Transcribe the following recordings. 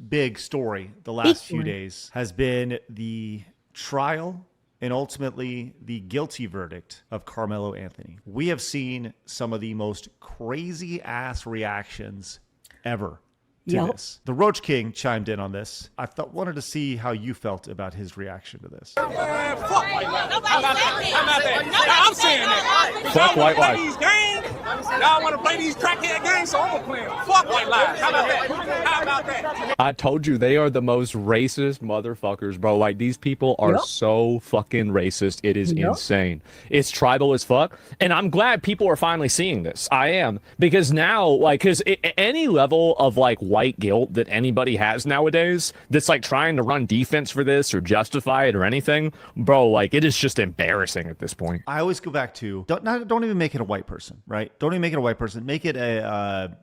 big story the last few days has been the trial and ultimately the guilty verdict of Karmelo Anthony. We have seen some of the most crazy ass reactions ever to this. The Roach King chimed in on this. I wanted to see how you felt about his reaction to this. Man, fuck white life. How about that? I'm saying that. Fuck white life. These games, y'all want to play these crackhead games, so I'm going to play them. Fuck white life. How about that? How about that? I told you, they are the most racist motherfuckers, bro. Like, these people are so fucking racist. It is insane. It's tribal as fuck. And I'm glad people are finally seeing this. I am. Because now, like, because any level of, like, white guilt that anybody has nowadays that's, like, trying to run defense for this or justify it or anything, bro, like, it is just embarrassing at this point. I always go back to, don't even make it a white person, right? Don't even make it a white person. Make it a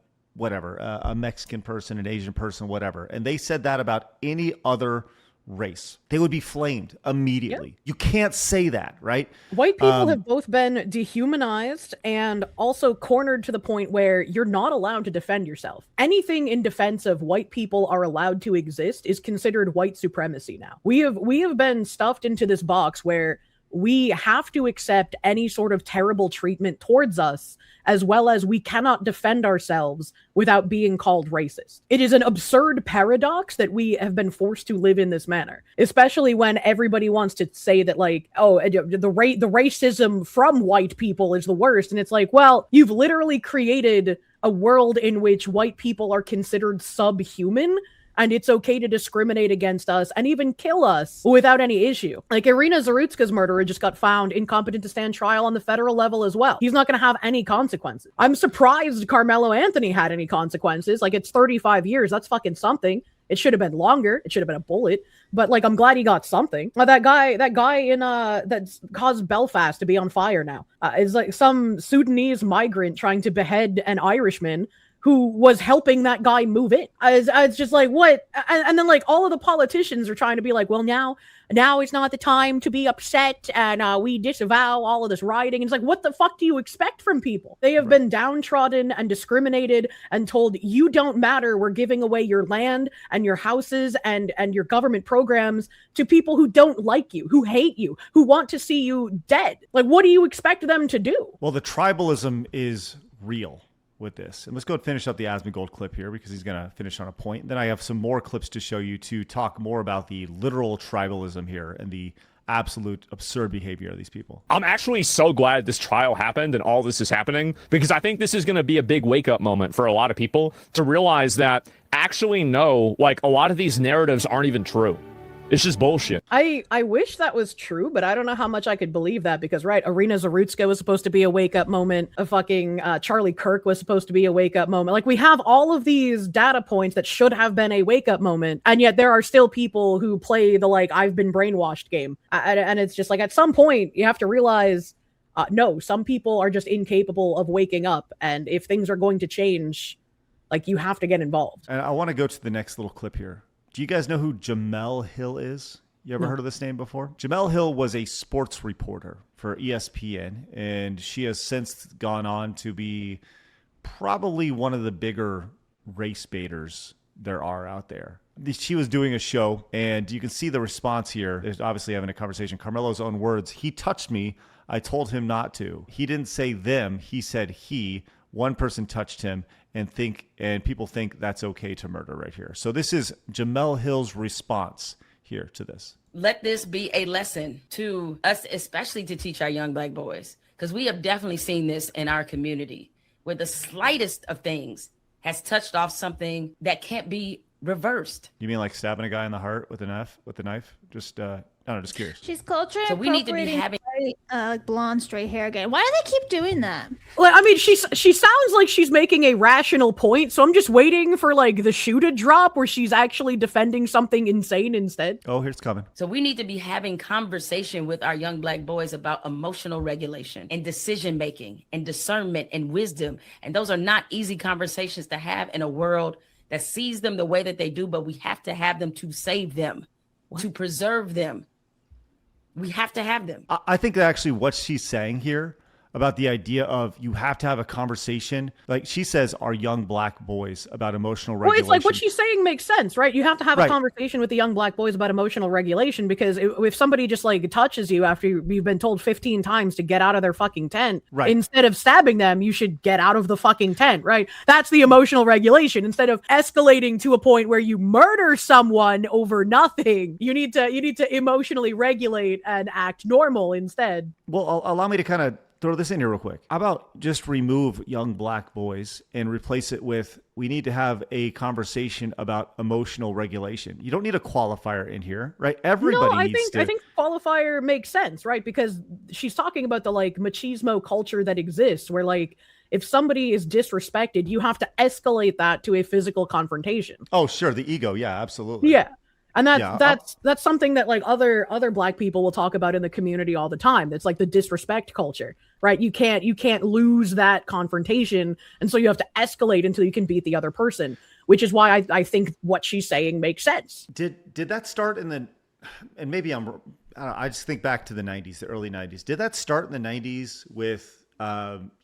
Mexican person, an Asian person, whatever. And they said that about any other race. They would be flamed immediately. Yep. You can't say that, right? White people have both been dehumanized and also cornered to the point where you're not allowed to defend yourself. Anything in defense of white people are allowed to exist is considered white supremacy now. We have been stuffed into this box where we have to accept any sort of terrible treatment towards us, as well as we cannot defend ourselves without being called racist. It is an absurd paradox that we have been forced to live in this manner, especially when everybody wants to say that, like, oh, the racism from white people is the worst. And it's like, well, you've literally created a world in which white people are considered subhuman, and it's okay to discriminate against us and even kill us without any issue. Like, Irina Zarutska's murderer just got found incompetent to stand trial on the federal level as well. He's not going to have any consequences. I'm surprised Karmelo Anthony had any consequences. Like, it's 35 years. That's fucking something. It should have been longer. It should have been a bullet. But, like, I'm glad he got something. That guy in that's caused Belfast to be on fire now is like some Sudanese migrant trying to behead an Irishman who was helping that guy move in. It's just like, what? And then, like, all of the politicians are trying to be like, well, now it's not the time to be upset, and we disavow all of this rioting. And it's like, what the fuck do you expect from people? They have been downtrodden and discriminated and told, you don't matter. We're giving away your land and your houses and your government programs to people who don't like you, who hate you, who want to see you dead. Like, what do you expect them to do? Well, the tribalism is real with this. And let's go and finish up the Asmongold clip here, because he's going to finish on a point. Then I have some more clips to show you to talk more about the literal tribalism here and the absolute absurd behavior of these people. I'm actually so glad this trial happened and all this is happening, because I think this is going to be a big wake-up moment for a lot of people to realize that actually, no, like, a lot of these narratives aren't even true. It's just bullshit. I wish that was true, but I don't know how much I could believe that, because, right, Irina Zarutska was supposed to be a wake-up moment. A fucking Charlie Kirk was supposed to be a wake-up moment. Like, we have all of these data points that should have been a wake-up moment, and yet there are still people who play the, like, I've been brainwashed game. And it's just like, at some point, you have to realize, no, some people are just incapable of waking up, and if things are going to change, like, you have to get involved. And I want to go to the next little clip here. Do you guys know who Jemele Hill is? You ever heard of this name before? Jemele Hill was a sports reporter for ESPN, and she has since gone on to be probably one of the bigger race baiters there are out there. She was doing a show, and you can see the response here. There's obviously having a conversation. Carmelo's own words, he touched me. I told him not to. He didn't say them. He said he. One person touched him, and people think that's okay to murder right here. So this is Jemele Hill's response here to this. Let this be a lesson to us, especially to teach our young Black boys, because we have definitely seen this in our community, where the slightest of things has touched off something that can't be reversed. You mean like stabbing a guy in the heart with a knife? Just I don't know, just curious. She's culturally so we need to be having blonde straight hair again. Why do they keep doing that? Well, I mean, she sounds like she's making a rational point, so I'm just waiting for, like, the shoe to drop where she's actually defending something insane instead. Oh, here's coming. So we need to be having conversation with our young Black boys about emotional regulation and decision making and discernment and wisdom. And those are not easy conversations to have in a world that sees them the way that they do, but we have to have them to save them, to preserve them. We have to have them. I think that actually what she's saying here, about the idea of you have to have a conversation. Like she says, our young black boys about emotional regulation. Well, it's like what she's saying makes sense, right? You have to have a Right. conversation with the young black boys about emotional regulation, because if somebody just like touches you after you've been told 15 times to get out of their fucking tent, Right. instead of stabbing them, you should get out of the fucking tent, right? That's the emotional regulation. Instead of escalating to a point where you murder someone over nothing, you need to emotionally regulate and act normal instead. Well, allow me to kind of throw this in here real quick. How about just remove young black boys and replace it with, we need to have a conversation about emotional regulation. You don't need a qualifier in here, right? Everybody needs to. I think qualifier makes sense, right? Because she's talking about the like machismo culture that exists, where like if somebody is disrespected, you have to escalate that to a physical confrontation. Oh, sure, the ego, yeah, absolutely. Yeah. And Yeah, that's something that like other black people will talk about in the community all the time. That's like the disrespect culture, right? You can't lose that confrontation, and so you have to escalate until you can beat the other person, which is why I think what she's saying makes sense. Did that start in the? And maybe I just think back to the '90s, the early '90s. Did that start in the '90s with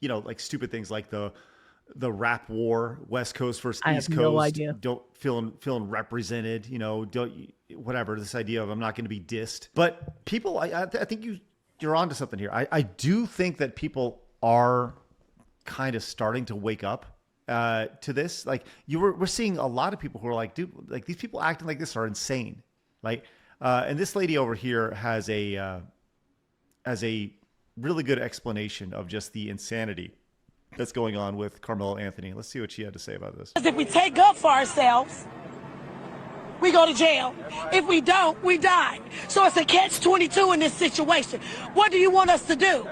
like stupid things like the rap war, West Coast versus East Coast? No idea. Don't feeling represented, whatever, this idea of I'm not going to be dissed. But people, I think you're onto something here. I do think that people are kind of starting to wake up to this. Like we're seeing a lot of people who are like, dude, like these people acting like this are insane. Like, and this lady over here has a really good explanation of just the insanity that's going on with Karmelo Anthony. Let's see what she had to say about this. If we take up for ourselves, we go to jail. If we don't, we die. So it's a catch-22 in this situation. What do you want us to do?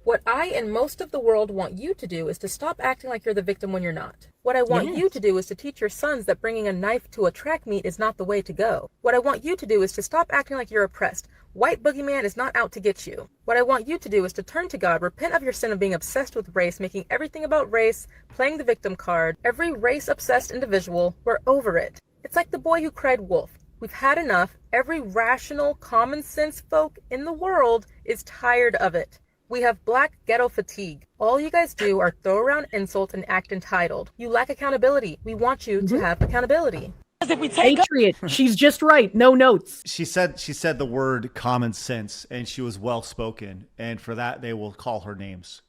What I and most of the world want you to do is to stop acting like you're the victim when you're not. What I want you to do is to teach your sons that bringing a knife to a track meet is not the way to go. What I want you to do is to stop acting like you're oppressed. White boogeyman is not out to get you. What I want you to do is to turn to God, repent of your sin of being obsessed with race, making everything about race, playing the victim card. Every race-obsessed individual, we're over it. It's like the boy who cried wolf. We've had enough. Every rational, common sense folk in the world is tired of it. We have black ghetto fatigue. All you guys do are throw around insults and act entitled. You lack accountability. We want you to have accountability. Patriot. She's just right. No notes. She said the word common sense, and she was well spoken, and for that they will call her names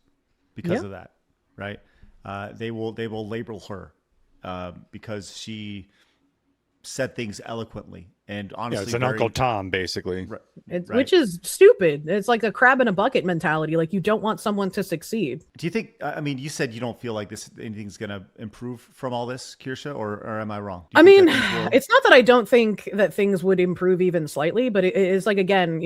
because of that, right? They will label her because she said things eloquently and honestly. It's an Uncle Tom, basically. Right. Which is stupid. It's like a crab in a bucket mentality. Like you don't want someone to succeed. Do you think? I mean, you said you don't feel like anything's going to improve from all this, Kirsha, or am I wrong? I mean, it's not that I don't think that things would improve even slightly, but it is like, again,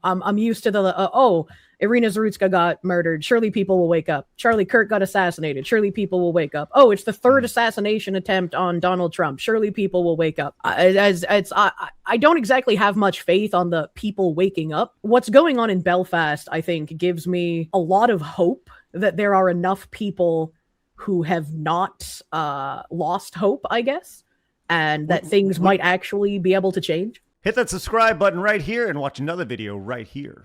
I'm used to the Irina Zarutska got murdered. Surely people will wake up. Charlie Kirk got assassinated. Surely people will wake up. Oh, it's the third assassination attempt on Donald Trump. Surely people will wake up. I don't exactly have much faith on the people waking up. What's going on in Belfast, I think, gives me a lot of hope that there are enough people who have not lost hope, I guess, and that things might actually be able to change. Hit that subscribe button right here and watch another video right here.